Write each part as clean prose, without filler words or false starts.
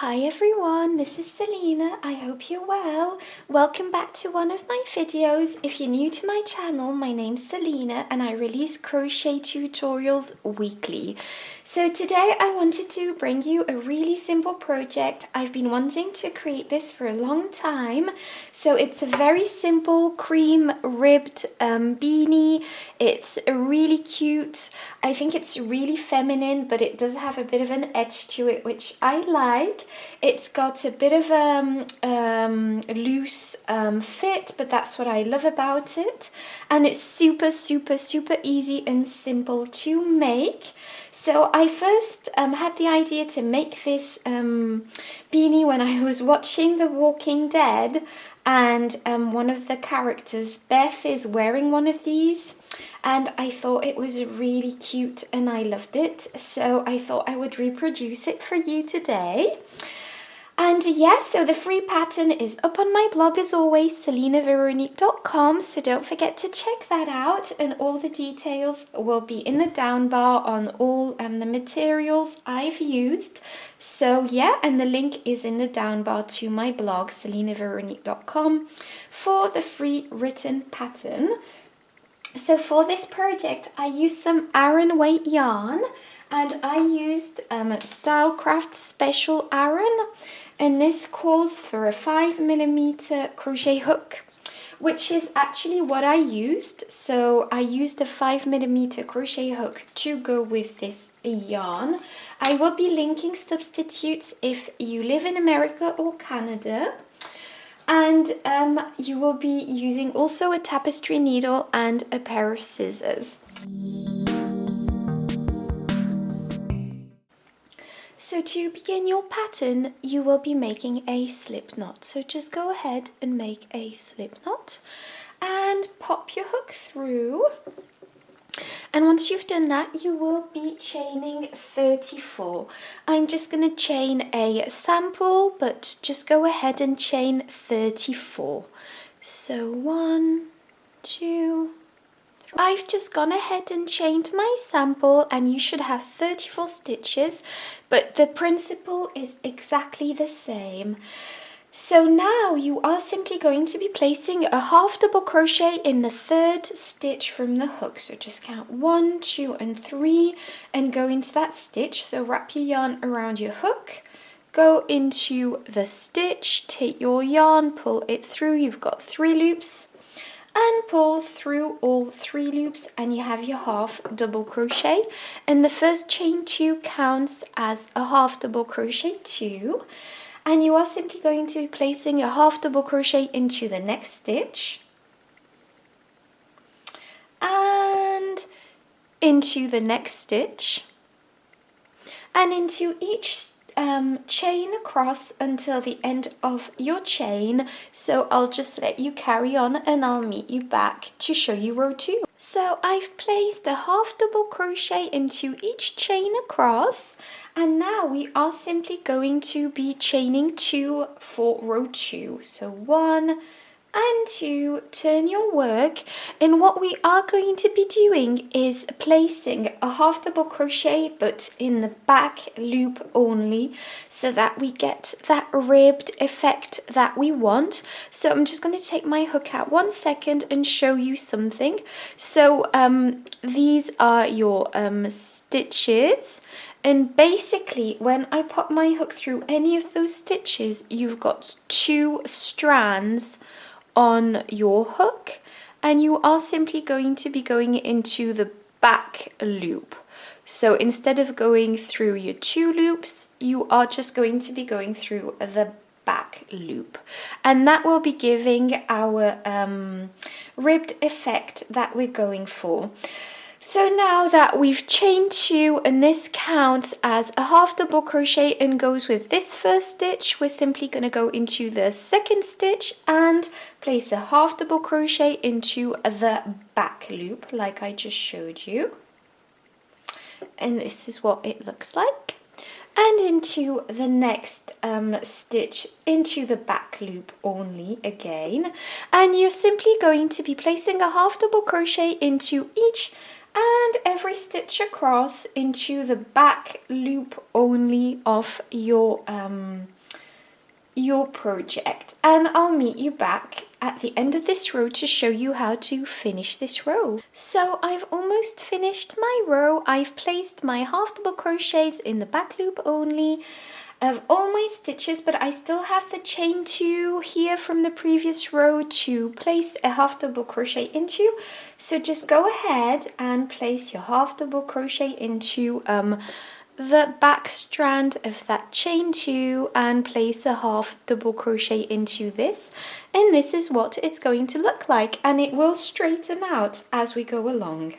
Hi everyone, this is Selina. I hope you're well. Welcome back to one of my videos. If you're new to my channel, my name's Selina and I release crochet tutorials weekly. So today I wanted to bring you a really simple project. I've been wanting to create this for a long time. So it's a very simple cream ribbed beanie. It's really cute. I think it's really feminine, but it does have a bit of an edge to it, which I like. It's got a bit of a loose fit, but that's what I love about it. And it's super easy and simple to make. So I first had the idea to make this beanie when I was watching The Walking Dead, and one of the characters, Beth, is wearing one of these, and I thought it was really cute and I loved it, so I thought I would reproduce it for you today. And yes, so the free pattern is up on my blog as always, selinaveronique.com, so don't forget to check that out, and all the details will be in the down bar on all the materials I've used. So yeah, and the link is in the down bar to my blog, selinaveronique.com, for the free written pattern. So for this project, I used some Aran weight yarn, and I used Stylecraft Special Aran, and this calls for a 5mm crochet hook, which is actually what I used. So I used a 5mm crochet hook to go with this yarn. I will be linking substitutes if you live in America or Canada. And you will be using also a tapestry needle and a pair of scissors. So to begin your pattern, you will be making a slip knot. So just go ahead and make a slip knot and pop your hook through. And once you've done that, you will be chaining 34. I'm just going to chain a sample, but just go ahead and chain 34. So 1, 2, 3. I've just gone ahead and chained my sample, and you should have 34 stitches, but the principle is exactly the same. So now you are simply going to be placing a half double crochet in the third stitch from the hook. So just count 1, 2 and 3 and go into that stitch. So wrap your yarn around your hook, go into the stitch, take your yarn, pull it through. You've got 3 loops, and pull through all 3 loops, and you have your half double crochet, and the first chain 2 counts as a half double crochet 2. And you are simply going to be placing a half double crochet into the next stitch and into the next stitch and into each chain across until the end of your chain. So I'll just let you carry on and I'll meet you back to show you row 2. So I've placed a half double crochet into each chain across, and now we are simply going to be chaining 2 for row 2. So 1 and 2, turn your work, and what we are going to be doing is placing a half double crochet but in the back loop only, so that we get that ribbed effect that we want. So I'm just going to take my hook out 1 second and show you something. So these are your stitches. And basically, when I pop my hook through any of those stitches, you've got 2 strands on your hook, and you are simply going to be going into the back loop. So instead of going through your 2 loops, you are just going to be going through the back loop, and that will be giving our ribbed effect that we're going for. So now that we've chained 2 and this counts as a half double crochet and goes with this first stitch, we're simply going to go into the second stitch and place a half double crochet into the back loop like I just showed you. And this is what it looks like. And into the next stitch into the back loop only again. And you're simply going to be placing a half double crochet into each and every stitch across into the back loop only of your project. And I'll meet you back at the end of this row to show you how to finish this row. So I've almost finished my row. I've placed my half double crochets in the back loop only of all my stitches, but I still have the chain 2 here from the previous row to place a half double crochet into. So just go ahead and place your half double crochet into the back strand of that chain 2 and place a half double crochet into this, and this is what it's going to look like, and it will straighten out as we go along.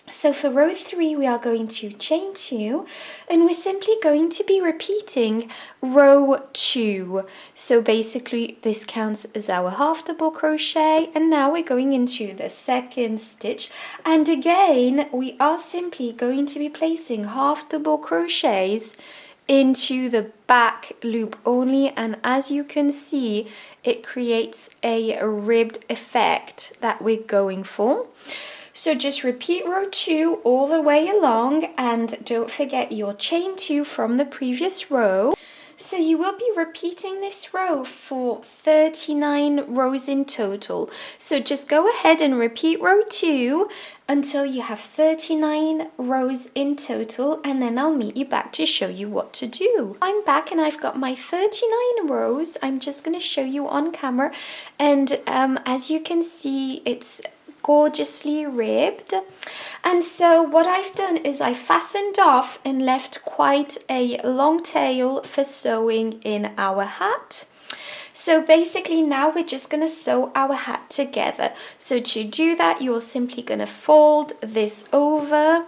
So for row 3 we are going to chain 2, and we're simply going to be repeating row 2. So basically this counts as our half double crochet, and now we're going into the second stitch, and again we are simply going to be placing half double crochets into the back loop only, and as you can see it creates a ribbed effect that we're going for. So just repeat row 2 all the way along, and don't forget your chain 2 from the previous row. So you will be repeating this row for 39 rows in total. So just go ahead and repeat row 2 until you have 39 rows in total, and then I'll meet you back to show you what to do. I'm back and I've got my 39 rows. I'm just going to show you on camera, and as you can see it's gorgeously ribbed. And so what I've done is I fastened off and left quite a long tail for sewing in our hat. So basically now we're just going to sew our hat together. So to do that you're simply going to fold this over,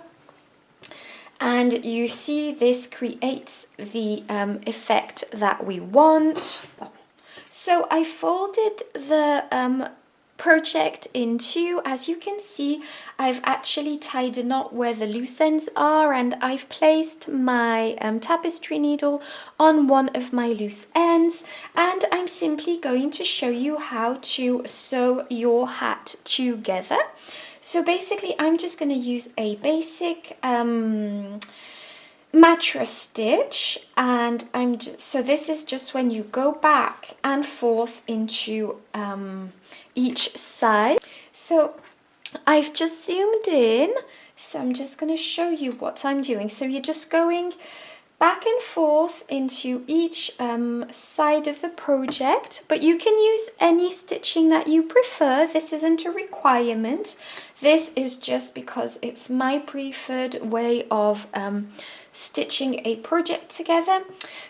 and you see this creates the effect that we want. So I folded the project in 2. As you can see, I've actually tied a knot where the loose ends are, and I've placed my tapestry needle on one of my loose ends, and I'm simply going to show you how to sew your hat together. So basically I'm just going to use a basic mattress stitch, and so this is just when you go back and forth into each side. So I've just zoomed in, so I'm just going to show you what I'm doing. So you're just going back and forth into each side of the project, but you can use any stitching that you prefer. This isn't a requirement. This is just because it's my preferred way of stitching a project together.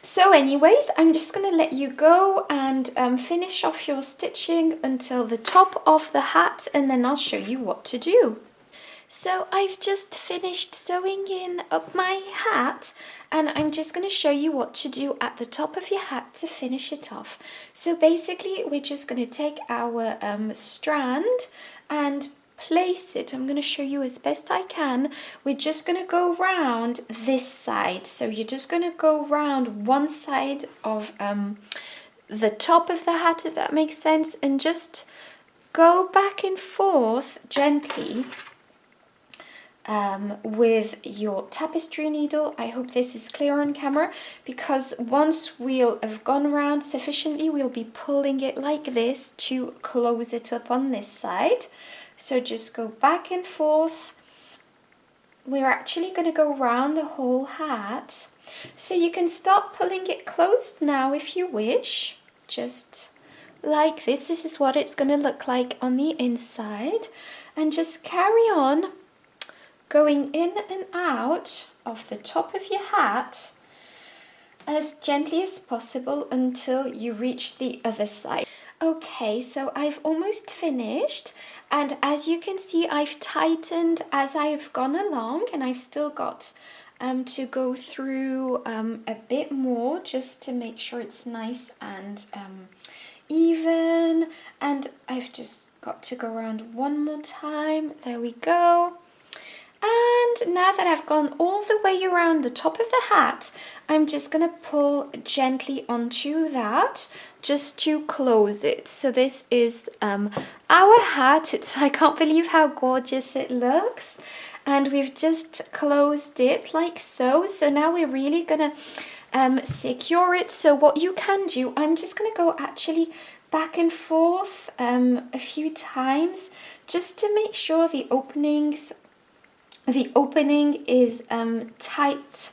So anyways, I'm just going to let you go and finish off your stitching until the top of the hat, and then I'll show you what to do. So I've just finished sewing in up my hat, and I'm just going to show you what to do at the top of your hat to finish it off. So basically we're just going to take our strand and place it. I'm going to show you as best I can. We're just going to go round this side. So you're just going to go round one side of the top of the hat, if that makes sense, and just go back and forth gently with your tapestry needle. I hope this is clear on camera, because once we'll have gone around sufficiently we'll be pulling it like this to close it up on this side. So just go back and forth. We're actually going to go around the whole hat, so you can start pulling it closed now if you wish, just like this. This is what it's going to look like on the inside, and just carry on going in and out of the top of your hat as gently as possible until you reach the other side. Okay, so I've almost finished, and as you can see I've tightened as I've gone along, and I've still got to go through a bit more just to make sure it's nice and even, and I've just got to go around one more time. There we go. And now that I've gone all the way around the top of the hat, I'm just going to pull gently onto that just to close it. So this is our hat. I can't believe how gorgeous it looks. and we've just closed it like so. So now we're really gonna secure it. So what you can do, I'm just gonna go actually back and forth a few times just to make sure the opening is tight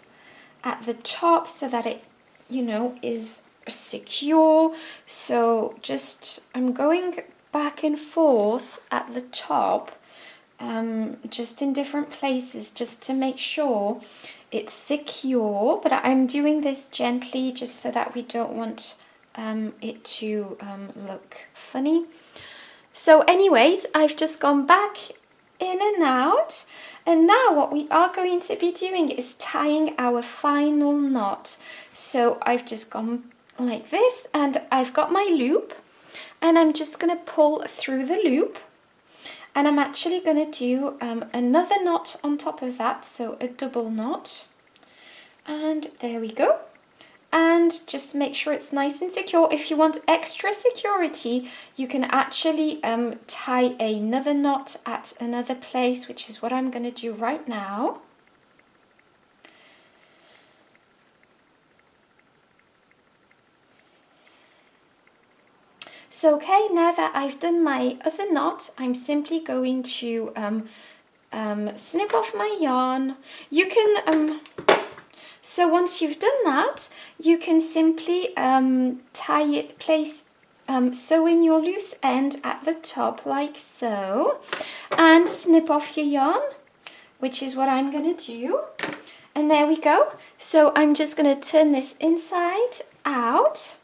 at the top so that it, you know, is secure. So just I'm going back and forth at the top, just in different places, just to make sure it's secure. But I'm doing this gently just so that we don't want it to look funny. So anyways, I've just gone back in and out, and now what we are going to be doing is tying our final knot. So I've just gone like this, and I've got my loop, and I'm just going to pull through the loop, and I'm actually going to do another knot on top of that, so a double knot, and there we go. And just make sure it's nice and secure. If you want extra security, you can actually tie another knot at another place, which is what I'm going to do right now. So okay, now that I've done my other knot, I'm simply going to snip off my yarn. You can so once you've done that, you can simply sew in your loose end at the top like so, and snip off your yarn, which is what I'm going to do. And there we go. So I'm just going to turn this inside out.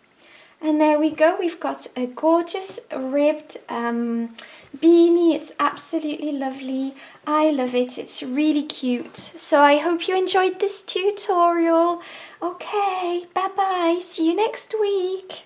And there we go, we've got a gorgeous ribbed beanie. It's absolutely lovely. I love it, it's really cute. So I hope you enjoyed this tutorial. Okay, bye bye, see you next week.